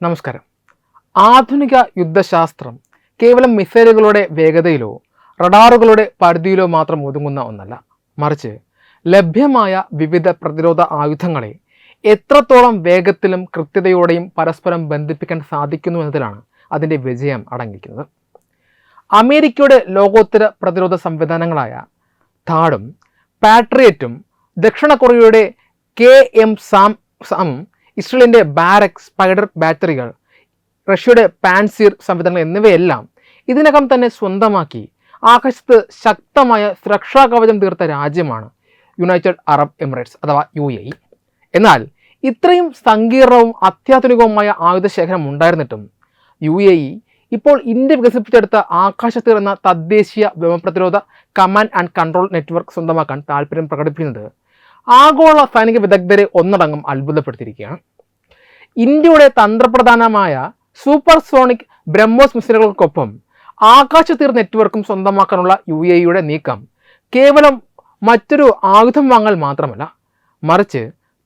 നമസ്കാരം. ആധുനിക യുദ്ധശാസ്ത്രം കേവലം മിസൈലുകളുടെ വേഗതയിലോ റഡാറുകളുടെ പരിധിയിലോ മാത്രം ഒതുങ്ങുന്ന ഒന്നല്ല. മറിച്ച് ലഭ്യമായ വിവിധ പ്രതിരോധ ആയുധങ്ങളെ എത്രത്തോളം വേഗത്തിലും കൃത്യതയോടെയും പരസ്പരം ബന്ധിപ്പിക്കാൻ സാധിക്കുന്നു എന്നതിലാണ് അതിൻ്റെ വിജയം അടങ്ങിയിരിക്കുന്നത്. അമേരിക്കയുടെ ലോകോത്തര പ്രതിരോധ സംവിധാനങ്ങളായ താഡും പാട്രിയറ്റും ദക്ഷിണ കൊറിയയുടെ KM-SAM, ഇസ്രയേലിൻ്റെ ബാരക് സ്പൈഡർ ബാറ്ററികൾ, റഷ്യയുടെ പാൻസീർ സംവിധാനങ്ങൾ എന്നിവയെല്ലാം ഇതിനകം തന്നെ സ്വന്തമാക്കി ആകാശത്ത് ശക്തമായ സുരക്ഷാ കവചം തീർത്ത രാജ്യമാണ് യുണൈറ്റഡ് അറബ് എമിറേറ്റ്സ് അഥവാ UAE. എന്നാൽ ഇത്രയും സങ്കീർണവും അത്യാധുനികവുമായ ആയുധശേഖരം ഉണ്ടായിരുന്നിട്ടും UAE ഇപ്പോൾ ഇന്ത്യ വികസിപ്പിച്ചെടുത്ത ആകാശത്തീർ എന്ന തദ്ദേശീയ വ്യോമപ്രതിരോധ കമാൻഡ് ആൻഡ് കൺട്രോൾ നെറ്റ്വർക്ക് സ്വന്തമാക്കാൻ താല്പര്യം പ്രകടിപ്പിക്കുന്നത് ആഗോള സൈനിക വിദഗ്ധരെ ഒന്നടങ്കം അത്ഭുതപ്പെടുത്തിയിരിക്കുകയാണ്. ഇന്ത്യയുടെ തന്ത്രപ്രധാനമായ സൂപ്പർസോണിക് ബ്രഹ്മോസ് മിസൈലുകൾക്കൊപ്പം ആകാശത്തീർ നെറ്റ്വർക്കും സ്വന്തമാക്കാനുള്ള UAEയുടെ നീക്കം കേവലം മറ്റൊരു ആയുധം വാങ്ങൽ മാത്രമല്ല, മറിച്ച്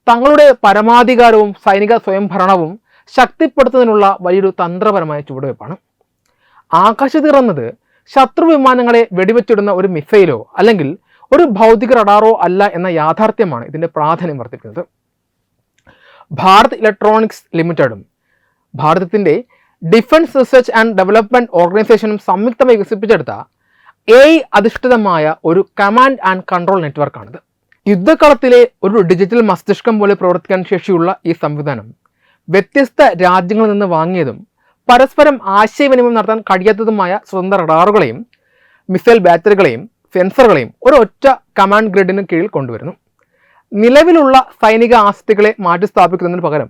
തങ്ങളുടെ പരമാധികാരവും സൈനിക സ്വയംഭരണവും ശക്തിപ്പെടുത്തുന്നതിനുള്ള വലിയൊരു തന്ത്രപരമായ ചുവടുവയ്പ്പാണ്. ആകാശത്തീർ എന്നത് ശത്രു വിമാനങ്ങളെ വെടിവെച്ചിടുന്ന ഒരു മിസൈലോ അല്ലെങ്കിൽ ഒരു ഭൗതിക റഡാറോ അല്ല എന്ന യാഥാർത്ഥ്യമാണ് ഇതിൻ്റെ പ്രാധാന്യം വർദ്ധിപ്പിക്കുന്നത്. ഭാരത് ഇലക്ട്രോണിക്സ് ലിമിറ്റഡും ഭാരതത്തിൻ്റെ ഡിഫൻസ് റിസർച്ച് ആൻഡ് ഡെവലപ്മെൻറ്റ് ഓർഗനൈസേഷനും സംയുക്തമായി വികസിപ്പിച്ചെടുത്ത AI അധിഷ്ഠിതമായ ഒരു കമാൻഡ് ആൻഡ് കൺട്രോൾ നെറ്റ്വർക്കാണിത്. യുദ്ധകളത്തിലെ ഒരു ഡിജിറ്റൽ മസ്തിഷ്കം പോലെ പ്രവർത്തിക്കാൻ ശേഷിയുള്ള ഈ സംവിധാനം വ്യത്യസ്ത രാജ്യങ്ങളിൽ നിന്ന് വാങ്ങിയതും പരസ്പരം ആശയവിനിമയം നടത്താൻ കഴിയാത്തതുമായ സ്വതന്ത്ര റഡാറുകളെയും മിസൈൽ ബാറ്ററികളെയും സെൻസറുകളെയും ഒരൊറ്റ കമാൻഡ് ഗ്രിഡിന് കീഴിൽ കൊണ്ടുവരുന്നു. നിലവിലുള്ള സൈനിക ആസ്തികളെ മാറ്റിസ്ഥാപിക്കുന്നതിന് പകരം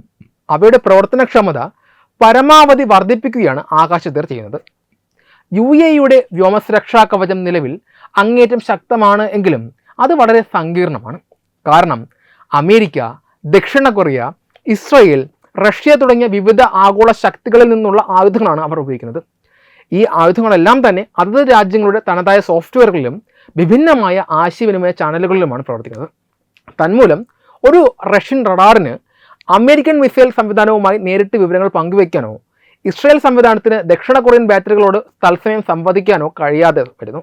അവയുടെ പ്രവർത്തനക്ഷമത പരമാവധി വർദ്ധിപ്പിക്കുകയാണ് ആകാശത്തീർ ചെയ്യുന്നത്. UAEയുടെ വ്യോമസുരക്ഷാ കവചം നിലവിൽ അങ്ങേയറ്റം ശക്തമാണ് എങ്കിലും അത് വളരെ സങ്കീർണമാണ്. കാരണം അമേരിക്ക, ദക്ഷിണ കൊറിയ, ഇസ്രയേൽ, റഷ്യ തുടങ്ങിയ വിവിധ ആഗോള ശക്തികളിൽ നിന്നുള്ള ആയുധങ്ങളാണ് അവർ ഉപയോഗിക്കുന്നത്. ഈ ആയുധങ്ങളെല്ലാം തന്നെ അതത് രാജ്യങ്ങളുടെ തനതായ സോഫ്റ്റ്വെയറുകളിലും വിഭിന്നമായ ആശയവിനിമയ ചാനലുകളിലുമാണ് പ്രവർത്തിക്കുന്നത്. തന്മൂലം ഒരു റഷ്യൻ റഡാറിന് അമേരിക്കൻ മിസൈൽ സംവിധാനവുമായി നേരിട്ട് വിവരങ്ങൾ പങ്കുവയ്ക്കാനോ ഇസ്രയേൽ സംവിധാനത്തിന് ദക്ഷിണ കൊറിയൻ ബാറ്ററികളോട് തത്സമയം സംവദിക്കാനോ കഴിയാതെ വരുന്നു.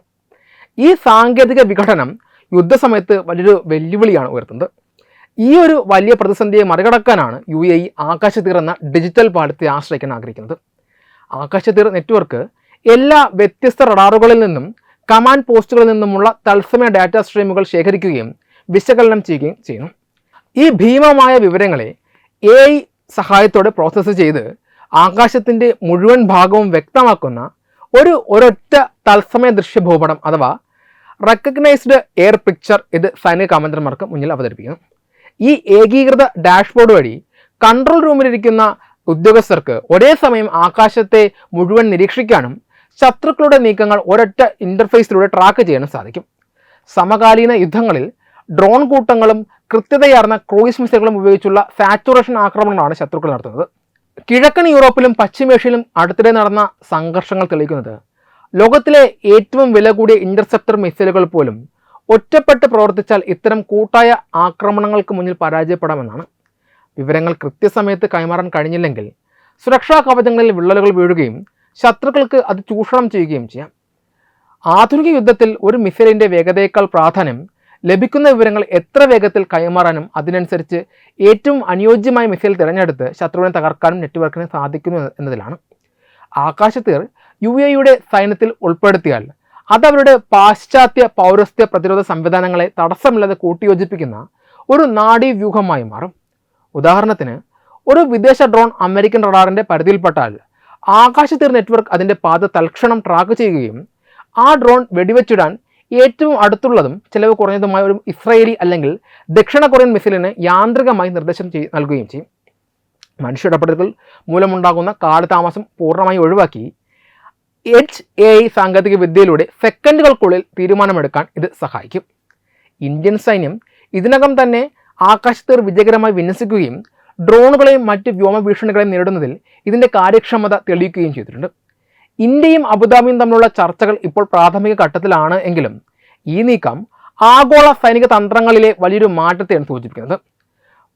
ഈ സാങ്കേതിക വിഘടനം യുദ്ധസമയത്ത് വലിയൊരു വെല്ലുവിളിയാണ് ഉയർത്തുന്നത്. ഈ ഒരു വലിയ പ്രതിസന്ധിയെ മറികടക്കാനാണ് UAE ആകാശത്തീർ എന്ന ഡിജിറ്റൽ പാലത്തെ ആശ്രയിക്കാൻ ആഗ്രഹിക്കുന്നത്. ആകാശത്തീർ നെറ്റ്വർക്ക് എല്ലാ വ്യത്യസ്ത റഡാറുകളിൽ നിന്നും കമാൻഡ് പോസ്റ്റുകളിൽ നിന്നുമുള്ള തത്സമയ ഡാറ്റ സ്ട്രീമുകൾ ശേഖരിക്കുകയും വിശകലനം ചെയ്യുകയും ചെയ്യുന്നു. ഈ ഭീമമായ വിവരങ്ങളെ AI സഹായത്തോടെ പ്രോസസ്സ് ചെയ്ത് ആകാശത്തിൻ്റെ മുഴുവൻ ഭാഗവും വ്യക്തമാക്കുന്ന ഒരൊറ്റ തത്സമയ ദൃശ്യഭൂപടം അഥവാ റെക്കഗ്നൈസ്ഡ് എയർ പിക്ചർ ഇത് സൈനിക കമാൻഡർമാർക്ക് മുന്നിൽ അവതരിപ്പിക്കുന്നു. ഈ ഏകീകൃത ഡാഷ്ബോർഡ് വഴി കൺട്രോൾ റൂമിലിരിക്കുന്ന ഉദ്യോഗസ്ഥർക്ക് ഒരേ സമയം ആകാശത്തെ മുഴുവൻ നിരീക്ഷിക്കാനും ശത്രുക്കളുടെ നീക്കങ്ങൾ ഒരൊറ്റ ഇൻ്റർഫേസിലൂടെ ട്രാക്ക് ചെയ്യാനും സാധിക്കും. സമകാലീന യുദ്ധങ്ങളിൽ ഡ്രോൺ കൂട്ടങ്ങളും കൃത്യതയാർന്ന ക്രൂയിസ് മിസൈലുകളും ഉപയോഗിച്ചുള്ള സാച്ചുറേഷൻ ആക്രമണങ്ങളാണ് ശത്രുക്കൾ നടത്തുന്നത്. കിഴക്കൻ യൂറോപ്പിലും പശ്ചിമേഷ്യയിലും അടുത്തിടെ നടന്ന സംഘർഷങ്ങൾ തെളിയിക്കുന്നത് ലോകത്തിലെ ഏറ്റവും വില കൂടിയ ഇൻ്റർസെപ്റ്റർ മിസൈലുകൾ പോലും ഒറ്റപ്പെട്ട് പ്രവർത്തിച്ചാൽ ഇത്തരം കൂട്ടായ ആക്രമണങ്ങൾക്ക് മുന്നിൽ പരാജയപ്പെടാമെന്നാണ്. വിവരങ്ങൾ കൃത്യസമയത്ത് കൈമാറാൻ കഴിഞ്ഞില്ലെങ്കിൽ സുരക്ഷാ കവചങ്ങളിൽ വിള്ളലുകൾ വീഴുകയും ശത്രുക്കൾക്ക് അത് ചൂഷണം ചെയ്യുകയും ചെയ്യാം. ആധുനിക യുദ്ധത്തിൽ ഒരു മിസൈലിൻ്റെ വേഗതയേക്കാൾ പ്രാധാന്യം ലഭിക്കുന്ന വിവരങ്ങൾ എത്ര വേഗത്തിൽ കൈമാറാനും അതിനനുസരിച്ച് ഏറ്റവും അനുയോജ്യമായ മിസൈൽ തിരഞ്ഞെടുത്ത് ശത്രുവിനെ തകർക്കാനും നെറ്റ്വർക്കിന് സാധിക്കുന്നു എന്നതിലാണ്. ആകാശത്തീർ UAEയുടെ സൈന്യത്തിൽ ഉൾപ്പെടുത്തിയാൽ അത് അവരുടെ പാശ്ചാത്യ പൗരസ്ത്യ പ്രതിരോധ സംവിധാനങ്ങളെ തടസ്സമില്ലാതെ കൂട്ടിയോജിപ്പിക്കുന്ന ഒരു നാഡീവ്യൂഹമായി മാറും. ഉദാഹരണത്തിന്, ഒരു വിദേശ ഡ്രോൺ അമേരിക്കൻ റഡാറിൻ്റെ പരിധിയിൽപ്പെട്ടാൽ ആകാശത്തീർ നെറ്റ്വർക്ക് അതിൻ്റെ പാത തൽക്ഷണം ട്രാക്ക് ചെയ്യുകയും ആ ഡ്രോൺ വെടിവെച്ചിടാൻ ഏറ്റവും അടുത്തുള്ളതും ചിലവ് കുറഞ്ഞതുമായ ഒരു ഇസ്രയേലി അല്ലെങ്കിൽ ദക്ഷിണ കൊറിയൻ മിസൈലിന് യാന്ത്രികമായി നിർദ്ദേശം നൽകുകയും ചെയ്യും. മനുഷ്യ ഇടപെടലുകൾ മൂലമുണ്ടാകുന്ന കാലതാമസം പൂർണ്ണമായി ഒഴിവാക്കി AI സാങ്കേതിക വിദ്യയിലൂടെ സെക്കൻഡുകൾക്കുള്ളിൽ തീരുമാനമെടുക്കാൻ ഇത് സഹായിക്കും. ഇന്ത്യൻ സൈന്യം ഇതിനകം തന്നെ ആകാശത്തീർ വിജയകരമായി വിന്യസിക്കുകയും ഡ്രോണുകളെയും മറ്റ് വ്യോമ ഭീഷണികളെയും നേരിടുന്നതിൽ ഇതിൻ്റെ കാര്യക്ഷമത തെളിയിക്കുകയും ചെയ്തിട്ടുണ്ട്. ഇന്ത്യയും അബുദാബിയും തമ്മിലുള്ള ചർച്ചകൾ ഇപ്പോൾ പ്രാഥമിക ഘട്ടത്തിലാണ് എങ്കിലും ഈ നീക്കം ആഗോള സൈനിക തന്ത്രങ്ങളിലെ വലിയൊരു മാറ്റത്തെയാണ് സൂചിപ്പിക്കുന്നത്.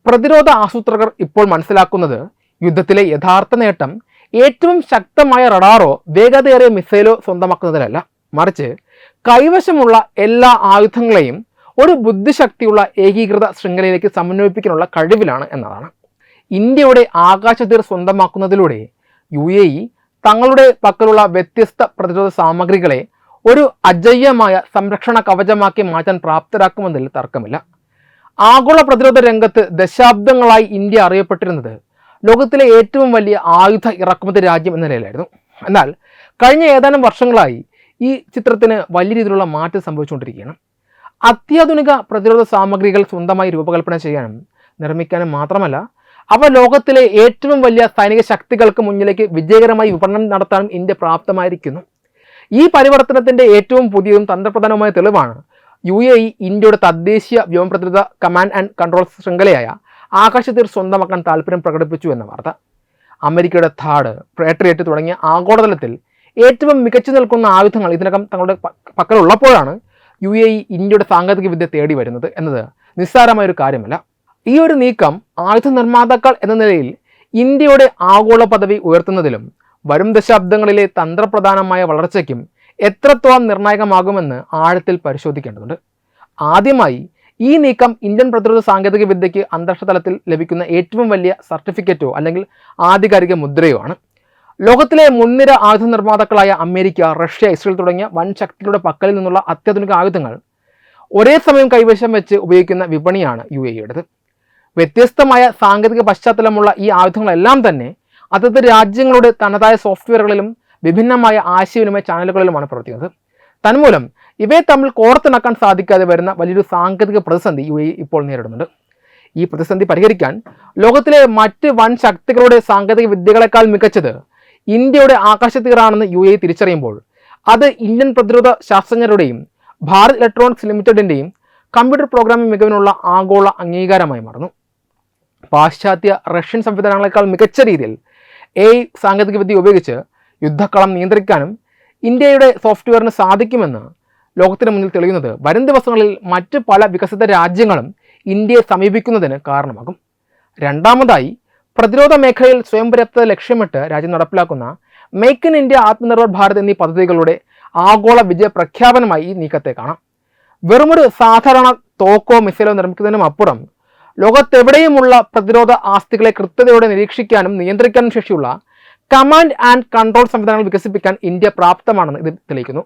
പ്രതിരോധ ആസൂത്രകർ ഇപ്പോൾ മനസ്സിലാക്കുന്നത് യുദ്ധത്തിലെ യഥാർത്ഥ നേട്ടം ഏറ്റവും ശക്തമായ റഡാറോ വേഗതയേറിയ മിസൈലോ സ്വന്തമാക്കുന്നതിലല്ല, മറിച്ച് കൈവശമുള്ള എല്ലാ ആയുധങ്ങളെയും ഒരു ബുദ്ധിശക്തിയുള്ള ഏകീകൃത ശൃംഖലയിലേക്ക് സമന്വയിപ്പിക്കാനുള്ള കഴിവിലാണ് എന്നതാണ്. ഇന്ത്യയുടെ ആകാശതീർ സ്വന്തമാക്കുന്നതിലൂടെ UAE തങ്ങളുടെ പക്കലുള്ള വ്യത്യസ്ത പ്രതിരോധ സാമഗ്രികളെ ഒരു അജയ്യമായ സംരക്ഷണ കവചമാക്കി മാറ്റാൻ പ്രാപ്തരാക്കുമെന്നതിൽ തർക്കമില്ല. ആഗോള പ്രതിരോധ രംഗത്ത് ദശാബ്ദങ്ങളായി ഇന്ത്യ അറിയപ്പെട്ടിരുന്നത് ലോകത്തിലെ ഏറ്റവും വലിയ ആയുധ ഇറക്കുമതി രാജ്യം എന്ന നിലയിലായിരുന്നു. എന്നാൽ കഴിഞ്ഞ ഏതാനും വർഷങ്ങളായി ഈ ചിത്രത്തിന് വലിയ രീതിയിലുള്ള മാറ്റം സംഭവിച്ചുകൊണ്ടിരിക്കുകയാണ്. അത്യാധുനിക പ്രതിരോധ സാമഗ്രികൾ സ്വന്തമായി രൂപകൽപ്പന ചെയ്യാനും നിർമ്മിക്കാനും മാത്രമല്ല, അവ ലോകത്തിലെ ഏറ്റവും വലിയ സൈനിക ശക്തികൾക്ക് മുന്നിലേക്ക് വിജയകരമായി വിപണനം നടത്താനും ഇന്ത്യ പ്രാപ്തമായിരിക്കുന്നു. ഈ പരിവർത്തനത്തിന്റെ ഏറ്റവും പുതിയതും തന്ത്രപ്രധാനവുമായ തെളിവാണ് UAE ഇന്ത്യയുടെ തദ്ദേശീയ വ്യോമ പ്രതിരോധ കമാൻഡ് ആൻഡ് കൺട്രോൾ ശൃംഖലയായ ആകാശതീർ സ്വന്തമാക്കാൻ താല്പര്യം പ്രകടിപ്പിച്ചു എന്ന വാർത്ത. അമേരിക്കയുടെ THAAD, പേട്രിയറ്റ് തുടങ്ങിയ ആഗോളതലത്തിൽ ഏറ്റവും മികച്ചു നിൽക്കുന്ന ആയുധങ്ങൾ ഇതിനകം തങ്ങളുടെ പക്കലുള്ളപ്പോഴാണ് UAE ഇന്ത്യയുടെ സാങ്കേതിക വിദ്യ തേടി വരുന്നത് എന്നത് നിസ്സാരമായൊരു കാര്യമല്ല. ഈ ഒരു നീക്കം ആയുധ നിർമ്മാതാക്കൾ എന്ന നിലയിൽ ഇന്ത്യയുടെ ആഗോള പദവി ഉയർത്തുന്നതിലും വരും ദശാബ്ദങ്ങളിലെ തന്ത്രപ്രധാനമായ വളർച്ചയ്ക്കും എത്രത്തോളം നിർണായകമാകുമെന്ന് ആഴത്തിൽ പരിശോധിക്കേണ്ടതുണ്ട്. ആദ്യമായി ഈ നീക്കം ഇന്ത്യൻ പ്രതിരോധ സാങ്കേതിക വിദ്യയ്ക്ക് അന്താരാഷ്ട്ര തലത്തിൽ ലഭിക്കുന്ന ഏറ്റവും വലിയ സർട്ടിഫിക്കറ്റോ അല്ലെങ്കിൽ ആധികാരിക മുദ്രയോ ആണ്. ലോകത്തിലെ മുൻനിര ആയുധ നിർമ്മാതാക്കളായ അമേരിക്ക, റഷ്യ, ഇസ്രയേൽ തുടങ്ങിയ വൻ ശക്തികളുടെ പക്കലിൽ നിന്നുള്ള അത്യാധുനിക ആയുധങ്ങൾ ഒരേ സമയം കൈവശം വെച്ച് ഉപയോഗിക്കുന്ന വിപണിയാണ് UAEയുടേത്. വ്യത്യസ്തമായ സാങ്കേതിക പശ്ചാത്തലമുള്ള ഈ ആയുധങ്ങളെല്ലാം തന്നെ അതത് രാജ്യങ്ങളുടെ തനതായ സോഫ്റ്റ്വെയറുകളിലും വിഭിന്നമായ ആശയവിനിമയ ചാനലുകളിലുമാണ് പ്രവർത്തിക്കുന്നത്. തന്മൂലം ഇവയെ തമ്മിൽ കോർത്തിണക്കാൻ സാധിക്കാതെ വരുന്ന വലിയൊരു സാങ്കേതിക പ്രതിസന്ധി UAE ഇപ്പോൾ നേരിടുന്നുണ്ട്. ഈ പ്രതിസന്ധി പരിഹരിക്കാൻ ലോകത്തിലെ മറ്റ് വൻ ശക്തികളുടെ സാങ്കേതിക വിദ്യകളെക്കാൾ മികച്ചത് ഇന്ത്യയുടെ ആകാശത്തീറാണെന്ന് UAE തിരിച്ചറിയുമ്പോൾ അത് ഇന്ത്യൻ പ്രതിരോധ ശാസ്ത്രജ്ഞരുടെയും ഭാരത് ഇലക്ട്രോണിക്സ് ലിമിറ്റഡിൻ്റെയും കമ്പ്യൂട്ടർ പ്രോഗ്രാമിംഗ് മികവിനുള്ള ആഗോള അംഗീകാരമായി മാറുന്നു. പാശ്ചാത്യ റഷ്യൻ സംവിധാനങ്ങളെക്കാൾ മികച്ച രീതിയിൽ AI സാങ്കേതികവിദ്യ ഉപയോഗിച്ച് യുദ്ധക്കളം നിയന്ത്രിക്കാനും ഇന്ത്യയുടെ സോഫ്റ്റ്വെയറിന് സാധിക്കുമെന്ന് ലോകത്തിന് മുന്നിൽ തെളിയുന്നത് വരും ദിവസങ്ങളിൽ മറ്റ് പല വികസിത രാജ്യങ്ങളും ഇന്ത്യയെ സമീപിക്കുന്നതിന് കാരണമാകും. രണ്ടാമതായി, പ്രതിരോധ മേഖലയിൽ സ്വയം പര്യാപ്തത ലക്ഷ്യമിട്ട് രാജ്യം നടപ്പിലാക്കുന്ന make in India, Atmanirbhar Bharat എന്നീ പദ്ധതികളുടെ ആഗോള വിജയ പ്രഖ്യാപനമായി ഈ നീക്കത്തെ കാണാം. വെറുമൊരു സാധാരണ തോക്കോ മിസൈലോ നിർമ്മിക്കുന്നതിനും അപ്പുറം ലോകത്തെവിടെയുമുള്ള പ്രതിരോധ ആസ്തികളെ കൃത്യതയോടെ നിരീക്ഷിക്കാനും നിയന്ത്രിക്കാനും ശേഷിയുള്ള കമാൻഡ് ആൻഡ് കൺട്രോൾ സംവിധാനങ്ങൾ വികസിപ്പിക്കാൻ ഇന്ത്യ പ്രാപ്തമാണെന്ന് ഇത് തെളിയിക്കുന്നു.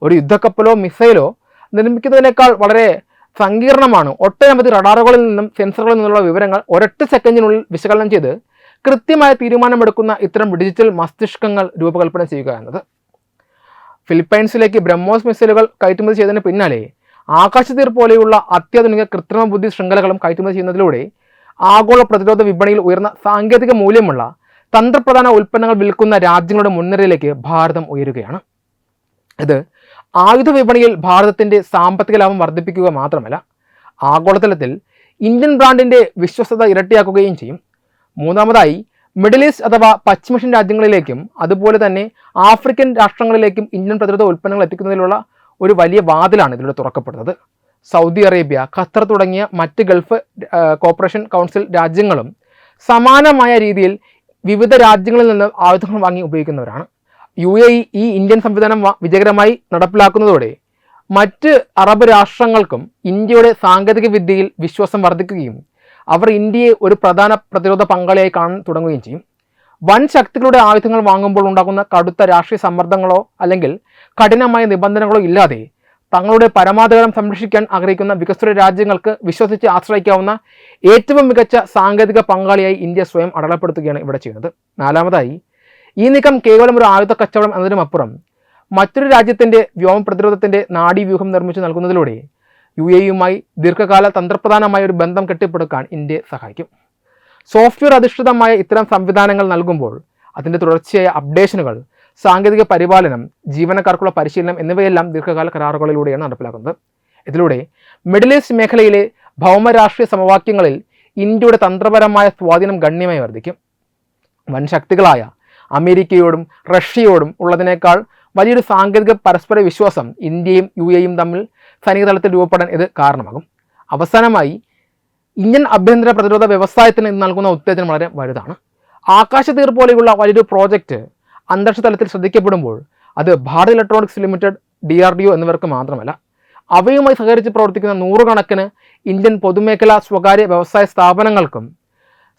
ഒരു യുദ്ധക്കപ്പലോ മിസൈലോ നിർമ്മിക്കുന്നതിനേക്കാൾ വളരെ സങ്കീർണമാണ് ഒട്ടനവധി റഡാറുകളിൽ നിന്നും സെൻസറുകളിൽ നിന്നുള്ള വിവരങ്ങൾ ഒരൊറ്റ സെക്കൻഡിനുള്ളിൽ വിശകലനം ചെയ്ത് കൃത്യമായ തീരുമാനമെടുക്കുന്ന ഇത്തരം ഡിജിറ്റൽ മസ്തിഷ്കങ്ങൾ രൂപകൽപ്പന ചെയ്യുക എന്നത്. ഫിലിപ്പൈൻസിലേക്ക് ബ്രഹ്മോസ് മിസൈലുകൾ കയറ്റുമതി ചെയ്തതിന് പിന്നാലെ ആകാശതീർ പോലെയുള്ള അത്യാധുനിക കൃത്രിമ ബുദ്ധി ശൃംഖലകളും കയറ്റുമതി ചെയ്യുന്നതിലൂടെ ആഗോള പ്രതിരോധ വിപണിയിൽ ഉയർന്ന സാങ്കേതിക മൂല്യമുള്ള തന്ത്രപ്രധാന ഉൽപ്പന്നങ്ങൾ വിൽക്കുന്ന രാജ്യങ്ങളുടെ മുൻനിരയിലേക്ക് ഭാരതം ഉയരുകയാണ്. ഇത് ആയുധ വിപണിയിൽ ഭാരതത്തിൻ്റെ സാമ്പത്തിക ലാഭം വർദ്ധിപ്പിക്കുക മാത്രമല്ല, ആഗോളതലത്തിൽ ഇന്ത്യൻ ബ്രാൻഡിൻ്റെ വിശ്വസ്തത ഇരട്ടിയാക്കുകയും ചെയ്യും. മൂന്നാമതായി, മിഡിൽ ഈസ്റ്റ് അഥവാ പശ്ചിമേഷ്യൻ രാജ്യങ്ങളിലേക്കും അതുപോലെ തന്നെ ആഫ്രിക്കൻ രാഷ്ട്രങ്ങളിലേക്കും ഇന്ത്യൻ പ്രതിരോധ ഉൽപ്പന്നങ്ങൾ എത്തിക്കുന്നതിലുള്ള ഒരു വലിയ വാതിലാണ് ഇതിലൂടെ തുറക്കപ്പെടുന്നത്. സൗദി അറേബ്യ, ഖത്തർ തുടങ്ങിയ മറ്റ് ഗൾഫ് കോർപ്പറേഷൻ കൗൺസിൽ രാജ്യങ്ങളും സമാനമായ രീതിയിൽ വിവിധ രാജ്യങ്ങളിൽ നിന്ന് ആയുധങ്ങൾ വാങ്ങി ഉപയോഗിക്കുന്നവരാണ്. UAE ഈ ഇന്ത്യൻ സംവിധാനം വിജയകരമായി നടപ്പിലാക്കുന്നതോടെ മറ്റ് അറബ് രാഷ്ട്രങ്ങൾക്കും ഇന്ത്യയുടെ സാങ്കേതിക വിദ്യയിൽ വിശ്വാസം വർദ്ധിക്കുകയും അവർ ഇന്ത്യയെ ഒരു പ്രധാന പ്രതിരോധ പങ്കാളിയായി കാണാൻ തുടങ്ങുകയും ചെയ്യും. വൻ ശക്തികളുടെ ആയുധങ്ങൾ വാങ്ങുമ്പോൾ ഉണ്ടാകുന്ന കടുത്ത രാഷ്ട്രീയ സമ്മർദ്ദങ്ങളോ അല്ലെങ്കിൽ കഠിനമായ നിബന്ധനകളോ ഇല്ലാതെ തങ്ങളുടെ പരമാധികാരം സംരക്ഷിക്കാൻ ആഗ്രഹിക്കുന്ന വികസ്വര രാജ്യങ്ങൾക്ക് വിശ്വസിച്ച് ആശ്രയിക്കാവുന്ന ഏറ്റവും മികച്ച സാങ്കേതിക പങ്കാളിയായി ഇന്ത്യ സ്വയം അടയാളപ്പെടുത്തുകയാണ് ഇവിടെ ചെയ്യുന്നത്. നാലാമതായി, ഈ നീക്കം കേവലം ഒരു ആയുധ കച്ചവടം എന്നതിനുമപ്പുറം മറ്റൊരു രാജ്യത്തിൻ്റെ വ്യോമ പ്രതിരോധത്തിൻ്റെ നാഡീവ്യൂഹം നിർമ്മിച്ചു നൽകുന്നതിലൂടെ UAEയുമായി ദീർഘകാല തന്ത്രപ്രധാനമായ ഒരു ബന്ധം കെട്ടിപ്പടുക്കാൻ ഇന്ത്യയെ സഹായിക്കും. സോഫ്റ്റ്വെയർ അധിഷ്ഠിതമായ ഇത്തരം സംവിധാനങ്ങൾ നൽകുമ്പോൾ അതിൻ്റെ തുടർച്ചയായ അപ്ഡേഷനുകൾ, സാങ്കേതിക പരിപാലനം, ജീവനക്കാർക്കുള്ള പരിശീലനം എന്നിവയെല്ലാം ദീർഘകാല കരാറുകളിലൂടെയാണ് നടപ്പിലാക്കുന്നത്. ഇതിലൂടെ മിഡിൽ ഈസ്റ്റ് മേഖലയിലെ ഭൗമരാഷ്ട്രീയ സമവാക്യങ്ങളിൽ ഇന്ത്യയുടെ തന്ത്രപരമായ സ്വാധീനം ഗണ്യമായി വർദ്ധിക്കും. വൻ ശക്തികളായ അമേരിക്കയോടും റഷ്യയോടും ഉള്ളതിനേക്കാൾ വലിയൊരു സാങ്കേതിക പരസ്പര വിശ്വാസം ഇന്ത്യയും UAEയും തമ്മിൽ സൈനിക തലത്തിൽ രൂപപ്പെടാൻ ഇത് കാരണമാകും. അവസാനമായി, ഇന്ത്യൻ ആഭ്യന്തര പ്രതിരോധ വ്യവസായത്തിന് ഇത് നൽകുന്ന ഉത്തേജനം വളരെ വലുതാണ്. ആകാശതീർ പോലെയുള്ള വലിയൊരു പ്രോജക്റ്റ് അന്തരീക്ഷ തലത്തിൽ ശ്രദ്ധിക്കപ്പെടുമ്പോൾ അത് ഭാരത് ഇലക്ട്രോണിക്സ് ലിമിറ്റഡ്, DRDO എന്നിവർക്ക് മാത്രമല്ല, അവയുമായി സഹകരിച്ച് പ്രവർത്തിക്കുന്ന നൂറുകണക്കിന് ഇന്ത്യൻ പൊതുമേഖലാ സ്വകാര്യ വ്യവസായ സ്ഥാപനങ്ങൾക്കും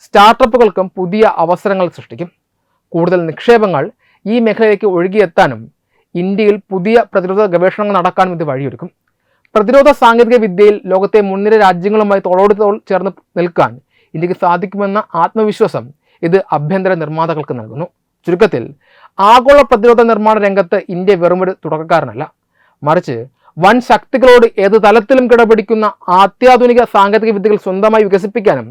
സ്റ്റാർട്ടപ്പുകൾക്കും പുതിയ അവസരങ്ങൾ സൃഷ്ടിക്കും. കൂടുതൽ നിക്ഷേപങ്ങൾ ഈ മേഖലയിലേക്ക് ഒഴുകിയെത്താനും ഇന്ത്യയിൽ പുതിയ പ്രതിരോധ ഗവേഷണങ്ങൾ നടക്കാനും ഇത് വഴിയൊരുക്കും. പ്രതിരോധ സാങ്കേതിക വിദ്യയിൽ ലോകത്തെ മുൻനിര രാജ്യങ്ങളുമായി തോളോട് തോൾ ചേർന്ന് നിൽക്കാൻ ഇന്ത്യക്ക് സാധിക്കുമെന്ന ആത്മവിശ്വാസം ഇത് ആഭ്യന്തര നിർമ്മാതാക്കൾക്ക് നൽകുന്നു. ചുരുക്കത്തിൽ, ആഗോള പ്രതിരോധ നിർമ്മാണ രംഗത്ത് ഇന്ത്യ വെറുമൊരു തുടക്കക്കാരനല്ല, മറിച്ച് വൻ ശക്തികളോട് ഏത് തലത്തിലും കിടപിടിക്കുന്ന അത്യാധുനിക സാങ്കേതിക വിദ്യകൾ സ്വന്തമായി വികസിപ്പിക്കാനും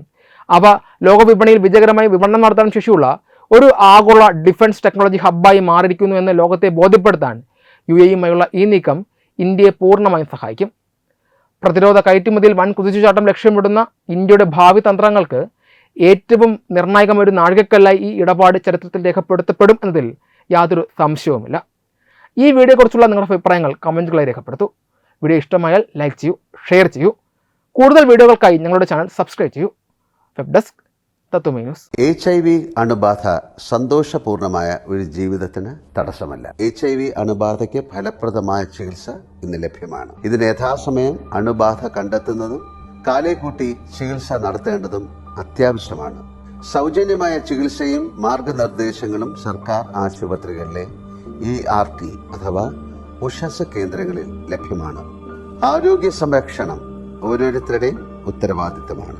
അവ ലോകവിപണിയിൽ വിജയകരമായി വിപണനം നടത്താനും ശേഷിയുള്ള ഒരു ആഗോള ഡിഫൻസ് ടെക്നോളജി ഹബ്ബായി മാറിയിരിക്കുന്നു എന്ന് ലോകത്തെ ബോധ്യപ്പെടുത്താൻ UAE-യുമായുള്ള ഈ നീക്കം ഇന്ത്യയെ പൂർണ്ണമായും സഹായിക്കും. പ്രതിരോധ കയറ്റുമതിയിൽ വൻ കുതിച്ചുചാട്ടം ലക്ഷ്യമിടുന്ന ഇന്ത്യയുടെ ഭാവി തന്ത്രങ്ങൾക്ക് ഏറ്റവും നിർണായകമായ ഒരു നാഴികക്കല്ലായി ഈ ഇടപാട് ചരിത്രത്തിൽ രേഖപ്പെടുത്തപ്പെടും എന്നതിൽ യാതൊരു സംശയവുമില്ല. ഈ വീഡിയോയെക്കുറിച്ചുള്ള നിങ്ങളുടെ അഭിപ്രായങ്ങൾ കമൻറ്റുകളായി രേഖപ്പെടുത്തൂ. വീഡിയോ ഇഷ്ടമായാൽ ലൈക്ക് ചെയ്യൂ, ഷെയർ ചെയ്യൂ. കൂടുതൽ വീഡിയോകൾക്കായി ഞങ്ങളുടെ ചാനൽ സബ്സ്ക്രൈബ് ചെയ്യൂ. വെബ് ഡെസ്ക് തത്വമൈ ന്യൂസ്. HIV അണുബാധ സന്തോഷപൂർണമായ ഒരു ജീവിതത്തിന് തടസ്സമല്ല. HIV അണുബാധയ്ക്ക് ഫലപ്രദമായ ചികിത്സ ഇന്ന് ലഭ്യമാണ്. ഇതിന് യഥാസമയം അണുബാധ കണ്ടെത്തുന്നതും കാലേക്കൂട്ടി ചികിത്സ നടത്തേണ്ടതും അത്യാവശ്യമാണ്. സൗജന്യമായ ചികിത്സയും മാർഗനിർദ്ദേശങ്ങളും സർക്കാർ ആശുപത്രികളിലെ ERT അഥവാ ഉഷസ് കേന്ദ്രങ്ങളിൽ ലഭ്യമാണ്. ആരോഗ്യ സംരക്ഷണം ഓരോരുത്തരുടെയും ഉത്തരവാദിത്തമാണ്.